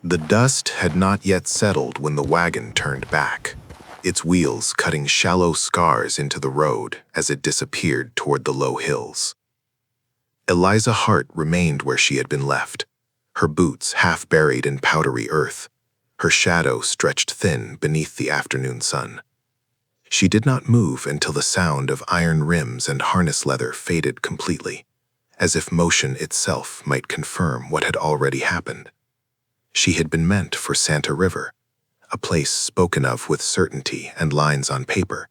The dust had not yet settled when the wagon turned back, its wheels cutting shallow scars into the road as it disappeared toward the low hills. Eliza Hart remained where she had been left, her boots half buried in powdery earth, her shadow stretched thin beneath the afternoon sun. She did not move until the sound of iron rims and harness leather faded completely, as if motion itself might confirm what had already happened. She had been meant for Santa River, a place spoken of with certainty and lines on paper,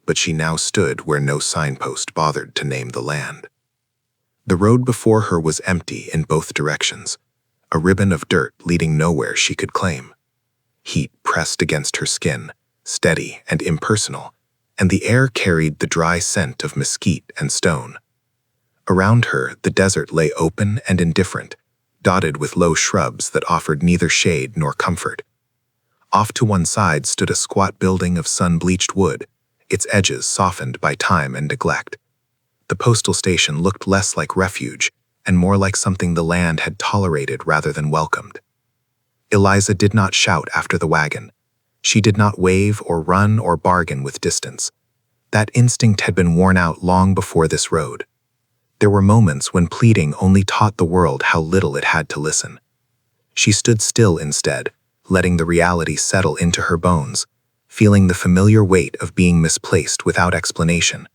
but she now stood where no signpost bothered to name the land. The road before her was empty in both directions, a ribbon of dirt leading nowhere she could claim. Heat pressed against her skin, steady and impersonal, and the air carried the dry scent of mesquite and stone. Around her, the desert lay open and indifferent, dotted with low shrubs that offered neither shade nor comfort. Off to one side stood a squat building of sun-bleached wood, its edges softened by time and neglect. The postal station looked less like refuge and more like something the land had tolerated rather than welcomed. Eliza did not shout after the wagon. She did not wave or run or bargain with distance. That instinct had been worn out long before this road. There were moments when pleading only taught the world how little it had to listen. She stood still instead, letting the reality settle into her bones, feeling the familiar weight of being misplaced without explanation.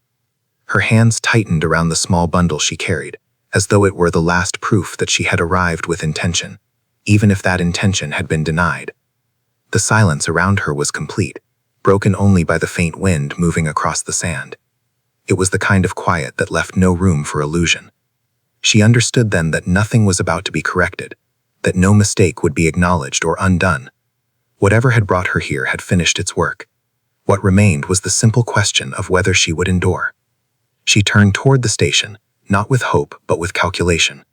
Her hands tightened around the small bundle she carried, as though it were the last proof that she had arrived with intention, even if that intention had been denied. The silence around her was complete, broken only by the faint wind moving across the sand. It was the kind of quiet that left no room for illusion. She understood then that nothing was about to be corrected, that no mistake would be acknowledged or undone. Whatever had brought her here had finished its work. What remained was the simple question of whether she would endure. She turned toward the station, not with hope but with calculation.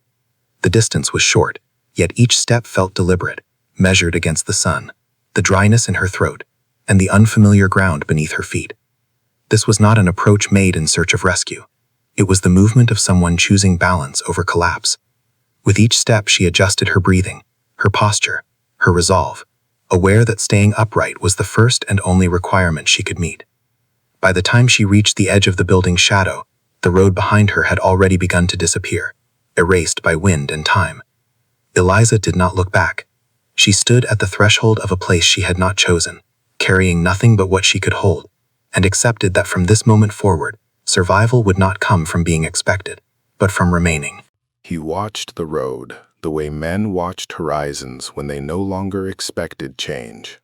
The distance was short, yet each step felt deliberate, measured against the sun, the dryness in her throat, and the unfamiliar ground beneath her feet. This was not an approach made in search of rescue. It was the movement of someone choosing balance over collapse. With each step she adjusted her breathing, her posture, her resolve, aware that staying upright was the first and only requirement she could meet. By the time she reached the edge of the building's shadow, the road behind her had already begun to disappear, erased by wind and time. Eliza did not look back. She stood at the threshold of a place she had not chosen, carrying nothing but what she could hold, and accepted that from this moment forward, survival would not come from being expected, but from remaining. He watched the road, the way men watched horizons when they no longer expected change.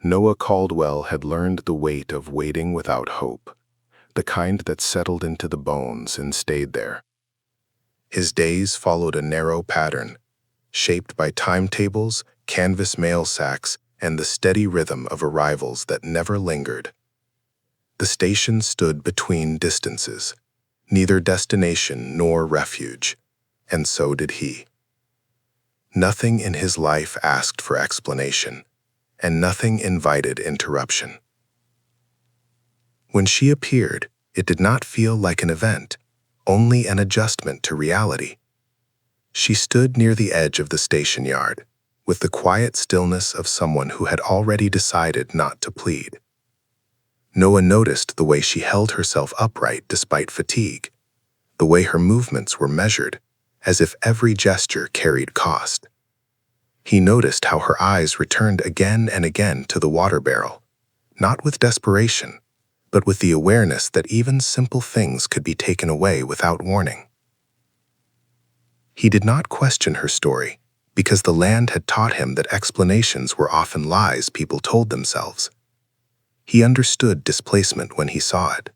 Noah Caldwell had learned the weight of waiting without hope, the kind that settled into the bones and stayed there. His days followed a narrow pattern, shaped by timetables, canvas mail sacks, and the steady rhythm of arrivals that never lingered. The station stood between distances, neither destination nor refuge, and so did he. Nothing in his life asked for explanation, and nothing invited interruption. When she appeared, it did not feel like an event, only an adjustment to reality. She stood near the edge of the station yard, with the quiet stillness of someone who had already decided not to plead. Noah noticed the way she held herself upright despite fatigue, the way her movements were measured, as if every gesture carried cost. He noticed how her eyes returned again and again to the water barrel, not with desperation, but with the awareness that even simple things could be taken away without warning. He did not question her story, because the land had taught him that explanations were often lies people told themselves. He understood displacement when he saw it.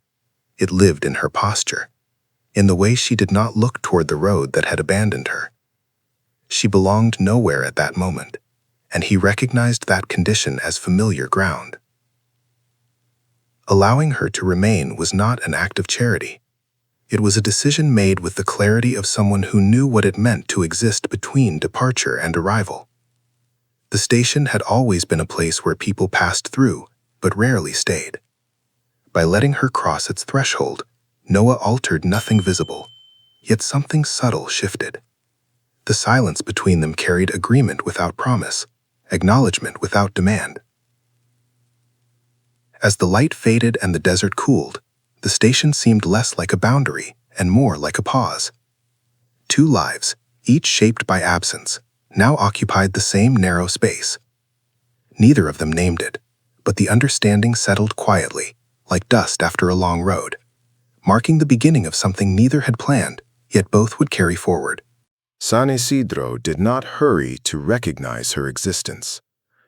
It lived in her posture, in the way she did not look toward the road that had abandoned her. She belonged nowhere at that moment, and he recognized that condition as familiar ground. Allowing her to remain was not an act of charity. It was a decision made with the clarity of someone who knew what it meant to exist between departure and arrival. The station had always been a place where people passed through, but rarely stayed. By letting her cross its threshold, Noah altered nothing visible, yet something subtle shifted. The silence between them carried agreement without promise, acknowledgement without demand. As the light faded and the desert cooled, the station seemed less like a boundary and more like a pause. Two lives, each shaped by absence, now occupied the same narrow space. Neither of them named it, but the understanding settled quietly, like dust after a long road, marking the beginning of something neither had planned, yet both would carry forward. San Isidro did not hurry to recognize her existence.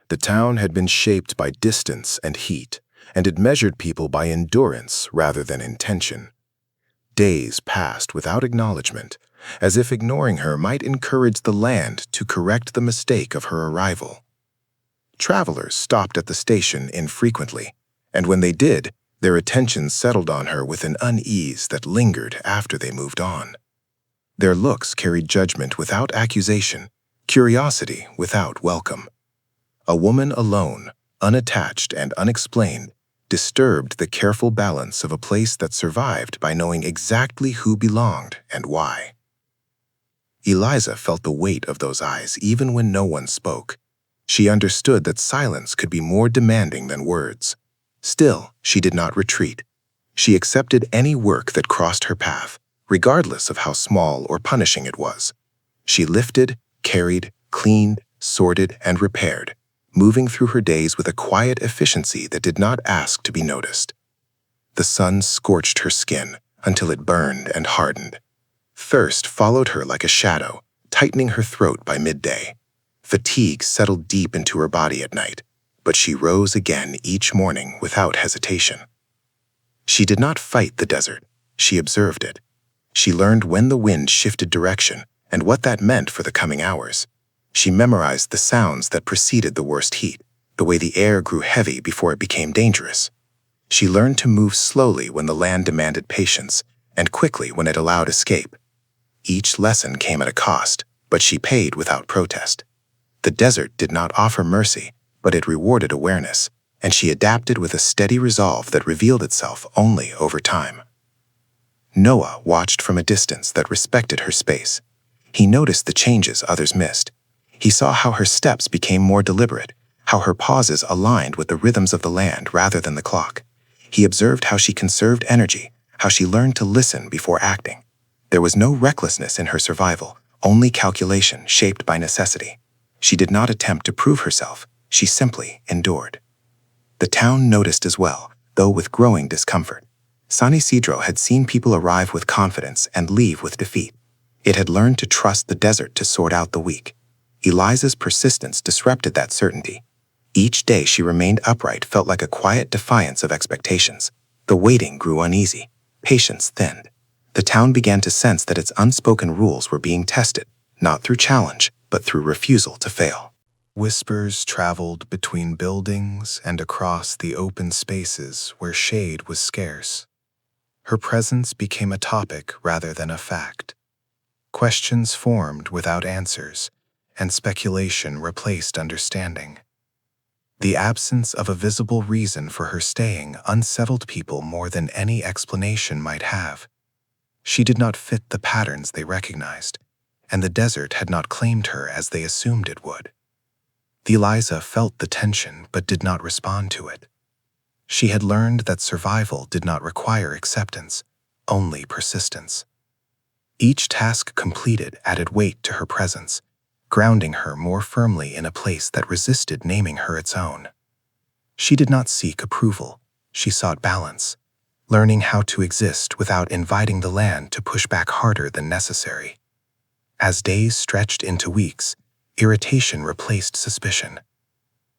The town had been shaped by distance and heat, and it measured people by endurance rather than intention. Days passed without acknowledgement, as if ignoring her might encourage the land to correct the mistake of her arrival. Travelers stopped at the station infrequently, and when they did, their attention settled on her with an unease that lingered after they moved on. Their looks carried judgment without accusation, curiosity without welcome. A woman alone, unattached and unexplained, disturbed the careful balance of a place that survived by knowing exactly who belonged and why. Eliza felt the weight of those eyes even when no one spoke. She understood that silence could be more demanding than words. Still, she did not retreat. She accepted any work that crossed her path, regardless of how small or punishing it was. She lifted, carried, cleaned, sorted, and repaired, moving through her days with a quiet efficiency that did not ask to be noticed. The sun scorched her skin until it burned and hardened. Thirst followed her like a shadow, tightening her throat by midday. Fatigue settled deep into her body at night, but she rose again each morning without hesitation. She did not fight the desert, she observed it. She learned when the wind shifted direction and what that meant for the coming hours. She memorized the sounds that preceded the worst heat, the way the air grew heavy before it became dangerous. She learned to move slowly when the land demanded patience, and quickly when it allowed escape. Each lesson came at a cost, but she paid without protest. The desert did not offer mercy, but it rewarded awareness, and she adapted with a steady resolve that revealed itself only over time. Noah watched from a distance that respected her space. He noticed the changes others missed. He saw how her steps became more deliberate, how her pauses aligned with the rhythms of the land rather than the clock. He observed how she conserved energy, how she learned to listen before acting. There was no recklessness in her survival, only calculation shaped by necessity. She did not attempt to prove herself, she simply endured. The town noticed as well, though with growing discomfort. San Isidro had seen people arrive with confidence and leave with defeat. It had learned to trust the desert to sort out the weak. Eliza's persistence disrupted that certainty. Each day she remained upright felt like a quiet defiance of expectations. The waiting grew uneasy. Patience thinned. The town began to sense that its unspoken rules were being tested, not through challenge, but through refusal to fail. Whispers traveled between buildings and across the open spaces where shade was scarce. Her presence became a topic rather than a fact. Questions formed without answers, and speculation replaced understanding. The absence of a visible reason for her staying unsettled people more than any explanation might have. She did not fit the patterns they recognized, and the desert had not claimed her as they assumed it would. Eliza felt the tension but did not respond to it. She had learned that survival did not require acceptance, only persistence. Each task completed added weight to her presence, grounding her more firmly in a place that resisted naming her its own. She did not seek approval, she sought balance, learning how to exist without inviting the land to push back harder than necessary. As days stretched into weeks, irritation replaced suspicion.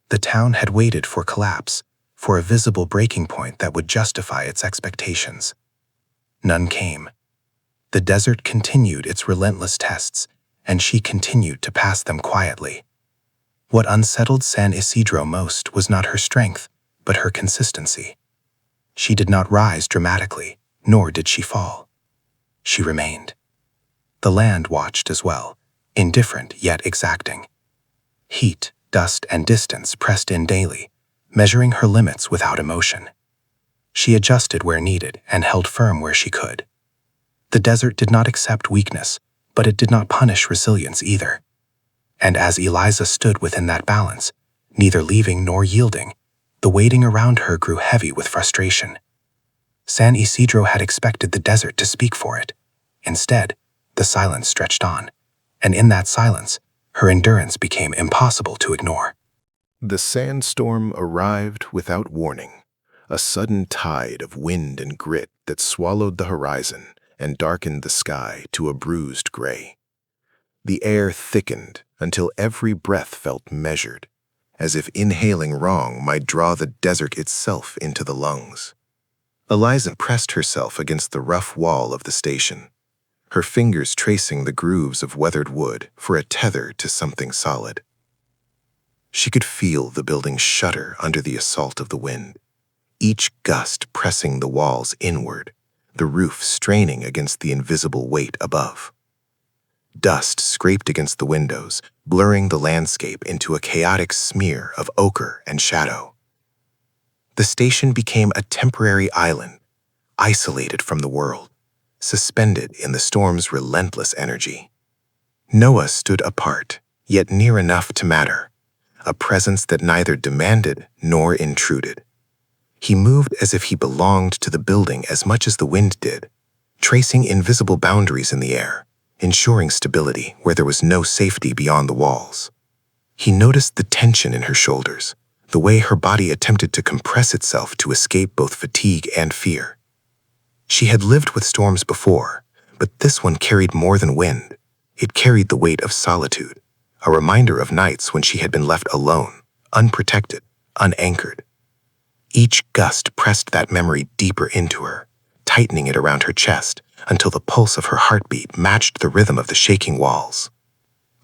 The town had waited for collapse, for a visible breaking point that would justify its expectations. None came. The desert continued its relentless tests, and she continued to pass them quietly. What unsettled San Isidro most was not her strength, but her consistency. She did not rise dramatically, nor did she fall. She remained. The land watched as well, indifferent yet exacting. Heat, dust, and distance pressed in daily, measuring her limits without emotion. She adjusted where needed and held firm where she could. The desert did not accept weakness, but it did not punish resilience either. And as Eliza stood within that balance, neither leaving nor yielding, the waiting around her grew heavy with frustration. San Isidro had expected the desert to speak for it. Instead, the silence stretched on, and in that silence, her endurance became impossible to ignore. The sandstorm arrived without warning, a sudden tide of wind and grit that swallowed the horizon and darkened the sky to a bruised gray. The air thickened until every breath felt measured, as if inhaling wrong might draw the desert itself into the lungs. Eliza pressed herself against the rough wall of the station, her fingers tracing the grooves of weathered wood for a tether to something solid. She could feel the building shudder under the assault of the wind, each gust pressing the walls inward, the roof straining against the invisible weight above. Dust scraped against the windows, blurring the landscape into a chaotic smear of ochre and shadow. The station became a temporary island, isolated from the world, suspended in the storm's relentless energy. Noah stood apart, yet near enough to matter, a presence that neither demanded nor intruded. He moved as if he belonged to the building as much as the wind did, tracing invisible boundaries in the air, ensuring stability where there was no safety beyond the walls. He noticed the tension in her shoulders, the way her body attempted to compress itself to escape both fatigue and fear. She had lived with storms before, but this one carried more than wind. It carried the weight of solitude, a reminder of nights when she had been left alone, unprotected, unanchored. Each gust pressed that memory deeper into her, tightening it around her chest until the pulse of her heartbeat matched the rhythm of the shaking walls.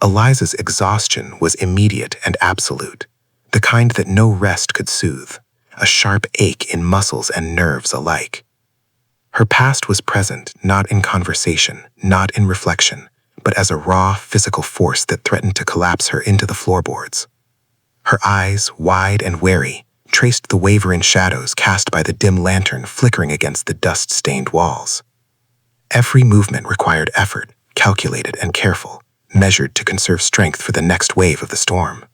Eliza's exhaustion was immediate and absolute, the kind that no rest could soothe, a sharp ache in muscles and nerves alike. Her past was present, not in conversation, not in reflection, but as a raw physical force that threatened to collapse her into the floorboards. Her eyes, wide and wary, traced the wavering shadows cast by the dim lantern flickering against the dust-stained walls. Every movement required effort, calculated and careful, measured to conserve strength for the next wave of the storm.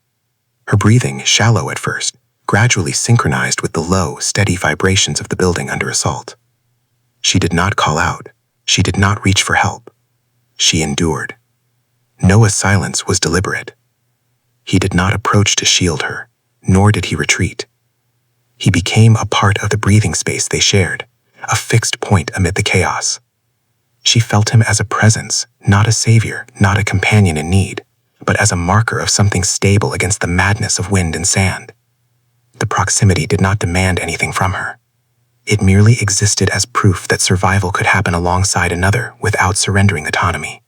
Her breathing, shallow at first, gradually synchronized with the low, steady vibrations of the building under assault. She did not call out. She did not reach for help. She endured. Noah's silence was deliberate. He did not approach to shield her, nor did he retreat. He became a part of the breathing space they shared, a fixed point amid the chaos. She felt him as a presence, not a savior, not a companion in need, but as a marker of something stable against the madness of wind and sand. The proximity did not demand anything from her. It merely existed as proof that survival could happen alongside another without surrendering autonomy.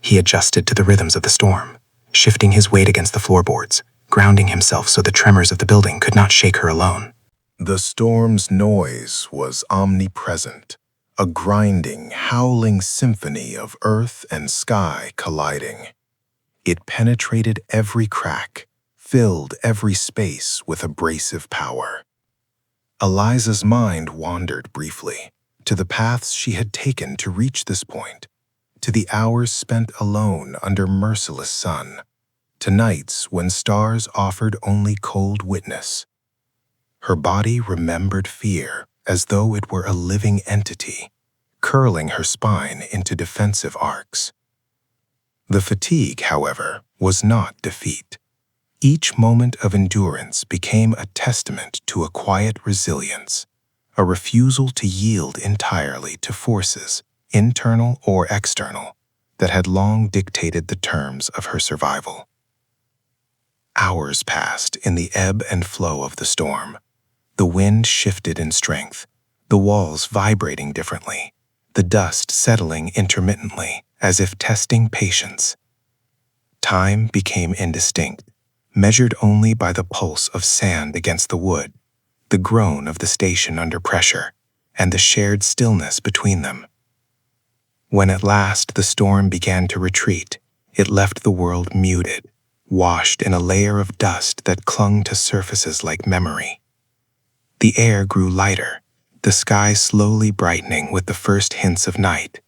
He adjusted to the rhythms of the storm, shifting his weight against the floorboards, grounding himself so the tremors of the building could not shake her alone. The storm's noise was omnipresent, a grinding, howling symphony of earth and sky colliding. It penetrated every crack, filled every space with abrasive power. Eliza's mind wandered briefly, to the paths she had taken to reach this point, to the hours spent alone under merciless sun, to nights when stars offered only cold witness. Her body remembered fear as though it were a living entity, curling her spine into defensive arcs. The fatigue, however, was not defeat. Each moment of endurance became a testament to a quiet resilience, a refusal to yield entirely to forces, internal or external, that had long dictated the terms of her survival. Hours passed in the ebb and flow of the storm. The wind shifted in strength, the walls vibrating differently, the dust settling intermittently, as if testing patience. Time became indistinct, measured only by the pulse of sand against the wood, the groan of the station under pressure, and the shared stillness between them. When at last the storm began to retreat, it left the world muted, washed in a layer of dust that clung to surfaces like memory. The air grew lighter, the sky slowly brightening with the first hints of night,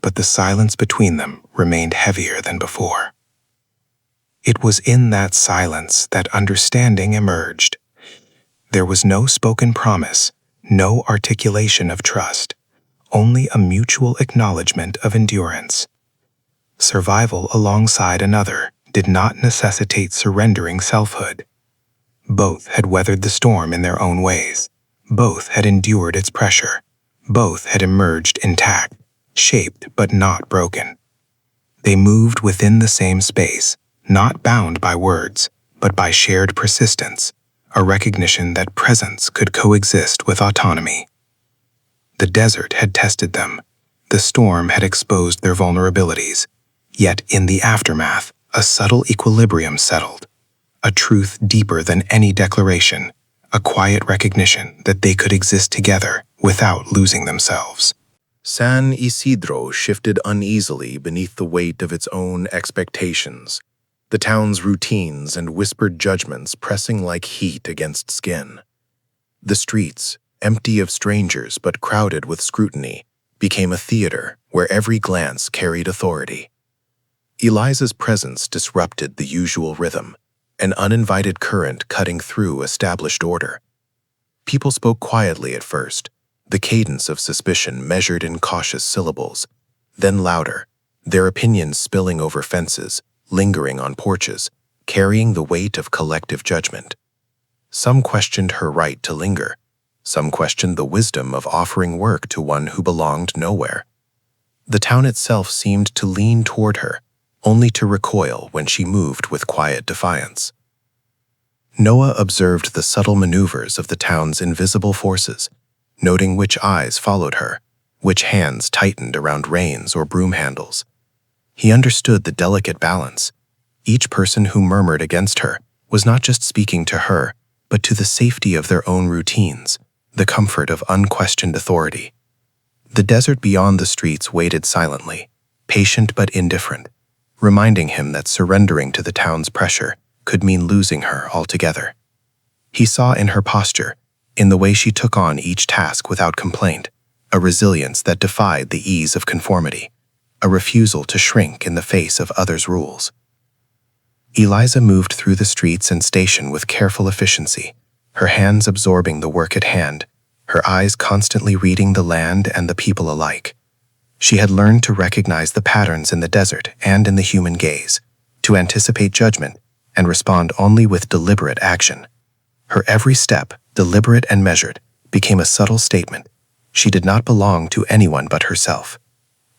but the silence between them remained heavier than before. It was in that silence that understanding emerged. There was no spoken promise, no articulation of trust, only a mutual acknowledgement of endurance. Survival alongside another did not necessitate surrendering selfhood. Both had weathered the storm in their own ways. Both had endured its pressure. Both had emerged intact, shaped but not broken. They moved within the same space, not bound by words, but by shared persistence, a recognition that presence could coexist with autonomy. The desert had tested them. The storm had exposed their vulnerabilities. Yet in the aftermath, a subtle equilibrium settled, a truth deeper than any declaration, a quiet recognition that they could exist together without losing themselves. San Isidro shifted uneasily beneath the weight of its own expectations, the town's routines and whispered judgments pressing like heat against skin. The streets, empty of strangers but crowded with scrutiny, became a theater where every glance carried authority. Eliza's presence disrupted the usual rhythm, an uninvited current cutting through established order. People spoke quietly at first, the cadence of suspicion measured in cautious syllables, then louder, their opinions spilling over fences, lingering on porches, carrying the weight of collective judgment. Some questioned her right to linger. Some questioned the wisdom of offering work to one who belonged nowhere. The town itself seemed to lean toward her, only to recoil when she moved with quiet defiance. Noah observed the subtle maneuvers of the town's invisible forces, noting which eyes followed her, which hands tightened around reins or broom handles. He understood the delicate balance. Each person who murmured against her was not just speaking to her, but to the safety of their own routines, the comfort of unquestioned authority. The desert beyond the streets waited silently, patient but indifferent, reminding him that surrendering to the town's pressure could mean losing her altogether. He saw in her posture, in the way she took on each task without complaint, a resilience that defied the ease of conformity, a refusal to shrink in the face of others' rules. Eliza moved through the streets and station with careful efficiency, her hands absorbing the work at hand, her eyes constantly reading the land and the people alike. She had learned to recognize the patterns in the desert and in the human gaze, to anticipate judgment and respond only with deliberate action. Her every step, deliberate and measured, became a subtle statement. She did not belong to anyone but herself.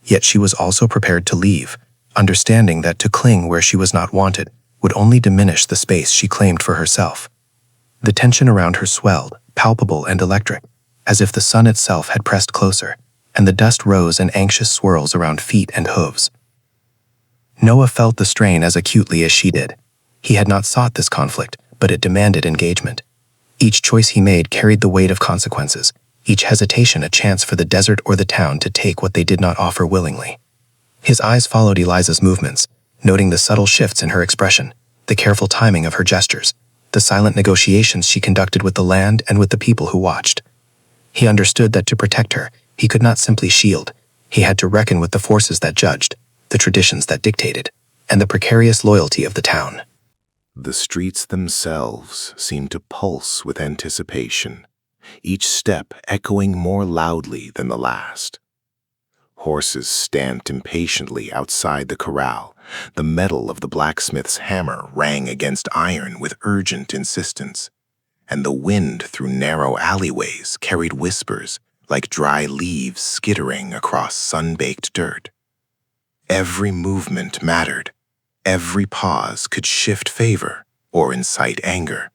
Yet she was also prepared to leave, understanding that to cling where she was not wanted would only diminish the space she claimed for herself. The tension around her swelled, palpable and electric, as if the sun itself had pressed closer, and the dust rose in anxious swirls around feet and hooves. Noah felt the strain as acutely as she did. He had not sought this conflict, but it demanded engagement. Each choice he made carried the weight of consequences, each hesitation a chance for the desert or the town to take what they did not offer willingly. His eyes followed Eliza's movements, noting the subtle shifts in her expression, the careful timing of her gestures, the silent negotiations she conducted with the land and with the people who watched. He understood that to protect her, he could not simply shield. He had to reckon with the forces that judged, the traditions that dictated, and the precarious loyalty of the town. The streets themselves seemed to pulse with anticipation, each step echoing more loudly than the last. Horses stamped impatiently outside the corral. The metal of the blacksmith's hammer rang against iron with urgent insistence, and the wind through narrow alleyways carried whispers like dry leaves skittering across sun-baked dirt. Every movement mattered. Every pause could shift favor or incite anger.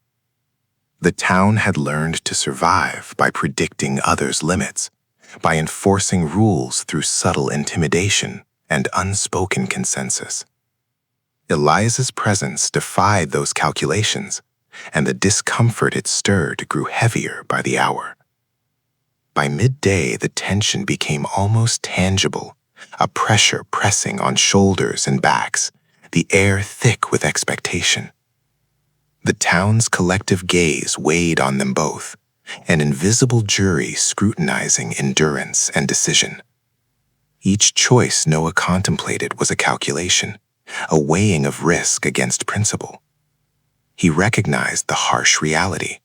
The town had learned to survive by predicting others' limits, by enforcing rules through subtle intimidation and unspoken consensus. Eliza's presence defied those calculations, and the discomfort it stirred grew heavier by the hour. By midday, the tension became almost tangible, a pressure pressing on shoulders and backs, the air thick with expectation. The town's collective gaze weighed on them both, an invisible jury scrutinizing endurance and decision. Each choice Noah contemplated was a calculation, a weighing of risk against principle. He recognized the harsh reality.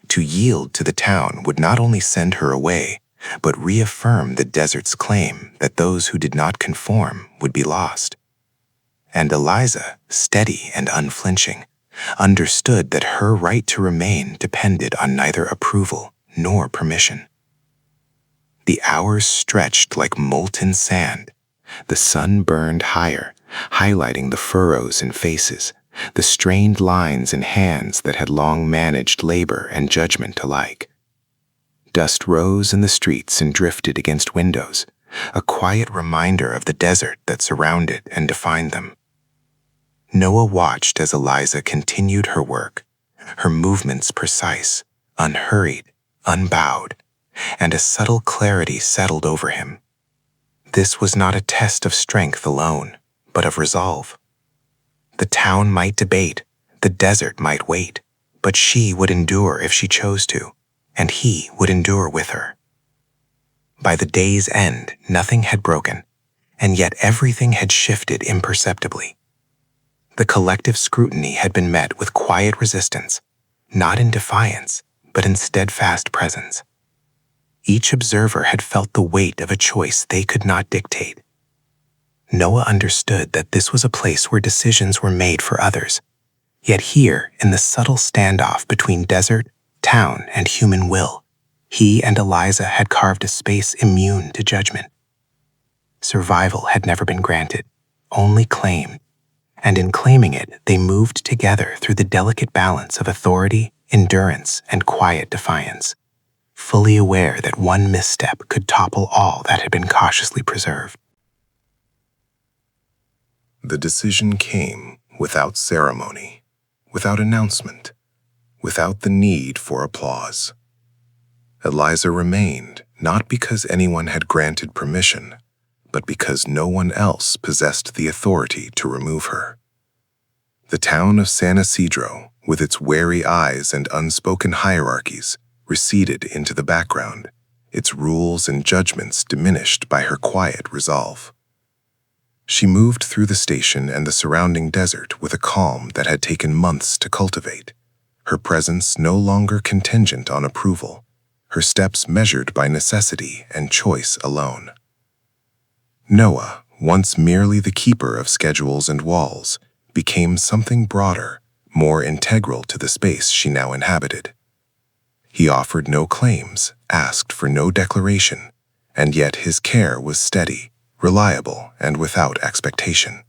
To yield to the town would not only send her away, but reaffirm the desert's claim that those who did not conform would be lost. And Eliza, steady and unflinching, understood that her right to remain depended on neither approval nor permission. The hours stretched like molten sand. The sun burned higher, highlighting the furrows in faces, the strained lines in hands that had long managed labor and judgment alike. Dust rose in the streets and drifted against windows, a quiet reminder of the desert that surrounded and defined them. Noah watched as Eliza continued her work, her movements precise, unhurried, unbowed, and a subtle clarity settled over him. This was not a test of strength alone, but of resolve. The town might debate, the desert might wait, but she would endure if she chose to, and he would endure with her. By the day's end, nothing had broken, and yet everything had shifted imperceptibly. The collective scrutiny had been met with quiet resistance, not in defiance, but in steadfast presence. Each observer had felt the weight of a choice they could not dictate. Noah understood that this was a place where decisions were made for others. Yet here, in the subtle standoff between desert, town, and human will, he and Eliza had carved a space immune to judgment. Survival had never been granted, only claimed, and in claiming it, they moved together through the delicate balance of authority, endurance, and quiet defiance, fully aware that one misstep could topple all that had been cautiously preserved. The decision came without ceremony, without announcement, without the need for applause. Eliza remained not because anyone had granted permission, but because no one else possessed the authority to remove her. The town of San Isidro, with its wary eyes and unspoken hierarchies, receded into the background, its rules and judgments diminished by her quiet resolve. She moved through the station and the surrounding desert with a calm that had taken months to cultivate, her presence no longer contingent on approval, her steps measured by necessity and choice alone. Noah, once merely the keeper of schedules and walls, became something broader, more integral to the space she now inhabited. He offered no claims, asked for no declaration, and yet his care was steady, reliable, and without expectation.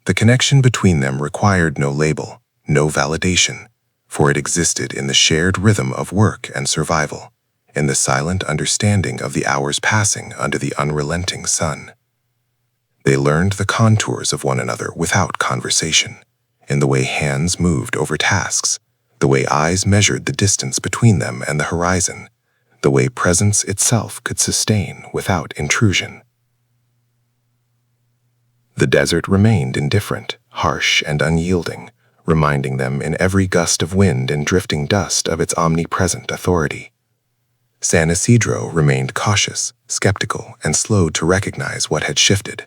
The connection between them required no label, no validation, for it existed in the shared rhythm of work and survival, in the silent understanding of the hours passing under the unrelenting sun. They learned the contours of one another without conversation, in the way hands moved over tasks, the way eyes measured the distance between them and the horizon, the way presence itself could sustain without intrusion. The desert remained indifferent, harsh, and unyielding, reminding them in every gust of wind and drifting dust of its omnipresent authority. San Isidro remained cautious, skeptical, and slow to recognize what had shifted.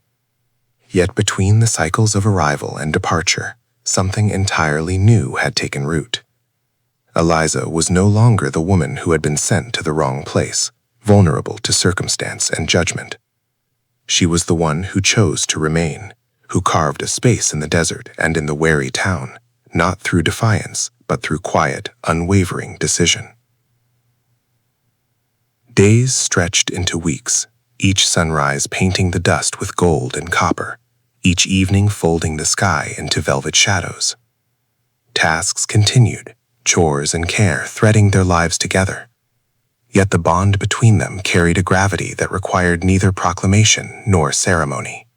Yet between the cycles of arrival and departure, something entirely new had taken root. Eliza was no longer the woman who had been sent to the wrong place, vulnerable to circumstance and judgment. She was the one who chose to remain, who carved a space in the desert and in the wary town, not through defiance, but through quiet, unwavering decision. Days stretched into weeks, each sunrise painting the dust with gold and copper, each evening folding the sky into velvet shadows. Tasks continued, chores and care threading their lives together. Yet the bond between them carried a gravity that required neither proclamation nor ceremony.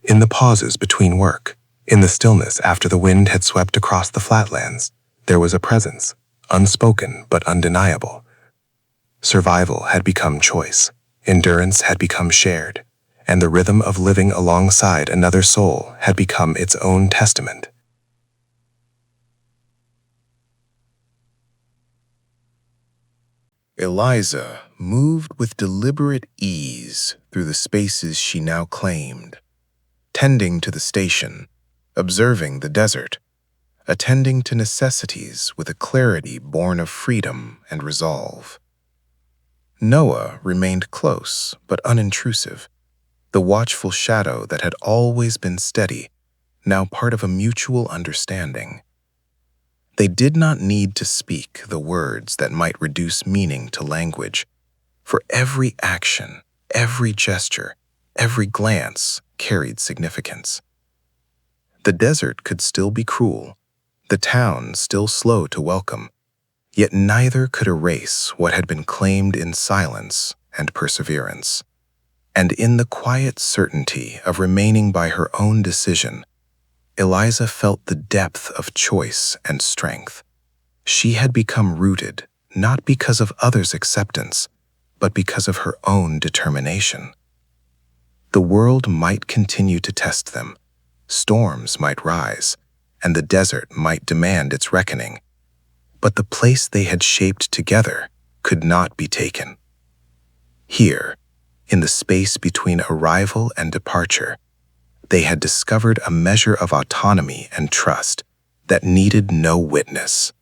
In the pauses between work, in the stillness after the wind had swept across the flatlands, there was a presence, unspoken but undeniable. Survival had become choice, endurance had become shared, and the rhythm of living alongside another soul had become its own testament. Eliza moved with deliberate ease through the spaces she now claimed, tending to the station, observing the desert, attending to necessities with a clarity born of freedom and resolve. Noah remained close but unintrusive, the watchful shadow that had always been steady, now part of a mutual understanding. They did not need to speak the words that might reduce meaning to language, for every action, every gesture, every glance carried significance. The desert could still be cruel, the town still slow to welcome, yet neither could erase what had been claimed in silence and perseverance. And in the quiet certainty of remaining by her own decision, Eliza felt the depth of choice and strength. She had become rooted not because of others' acceptance, but because of her own determination. The world might continue to test them, storms might rise, and the desert might demand its reckoning, but the place they had shaped together could not be taken. Here, in the space between arrival and departure, they had discovered a measure of autonomy and trust that needed no witness.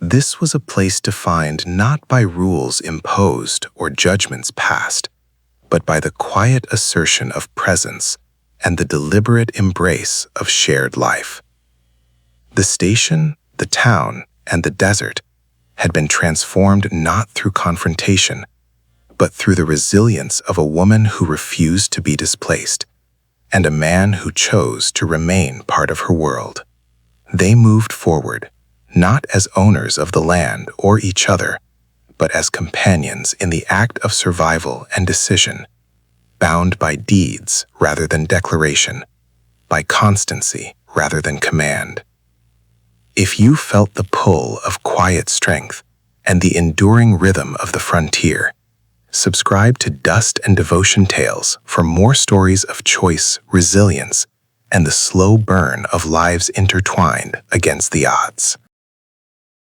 This was a place defined not by rules imposed or judgments passed, but by the quiet assertion of presence and the deliberate embrace of shared life. The station, the town, and the desert had been transformed not through confrontation, but through the resilience of a woman who refused to be displaced, and a man who chose to remain part of her world. They moved forward, not as owners of the land or each other, but as companions in the act of survival and decision, bound by deeds rather than declaration, by constancy rather than command. If you felt the pull of quiet strength and the enduring rhythm of the frontier, subscribe to Dust and Devotion Tales for more stories of choice, resilience, and the slow burn of lives intertwined against the odds.